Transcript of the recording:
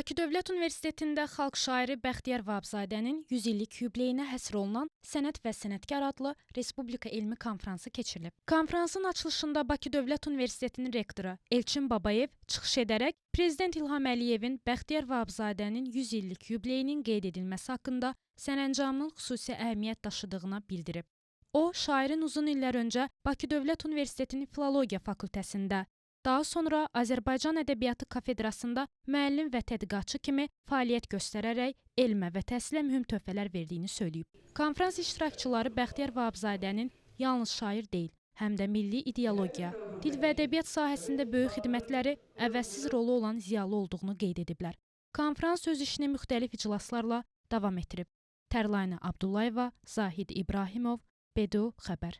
Bakı Dövlət Universitetində xalq şairi Bəxtiyar Vahabzadənin 100 illik yubileyinə həsr olunan Sənət və Sənətkar adlı Respublika elmi konfransı keçirilib. Konfransın açılışında Bakı Dövlət Universitetinin rektoru Elçin Babayev çıxış edərək Prezident İlham Əliyevin Bəxtiyar Vahabzadənin 100 illik yubileyinin qeyd edilməsi haqqında sərəncamının xüsusi əhəmiyyət daşıdığını bildirib. O, şairin uzun illər öncə Bakı Dövlət Universitetinin Filologiya fakültəsində, daha sonra Azərbaycan Ədəbiyyatı kafedrasında müəllim və tədqiqatçı kimi fəaliyyət göstərərək elmə və təhsilə mühüm töhfələr verdiyini söyləyib. Konfrans iştirakçıları Bəxtiyar Vahabzadənin yalnız şair deyil, həm də milli ideologiya, dil və ədəbiyyat sahəsində böyük xidmətləri, əvəzsiz rolu olan ziyalı olduğunu qeyd ediblər. Konfrans öz işini müxtəlif iclaslarla davam etdirib. Tərlayna Abdullayeva, Zahid İbrahimov, BDU xəbər.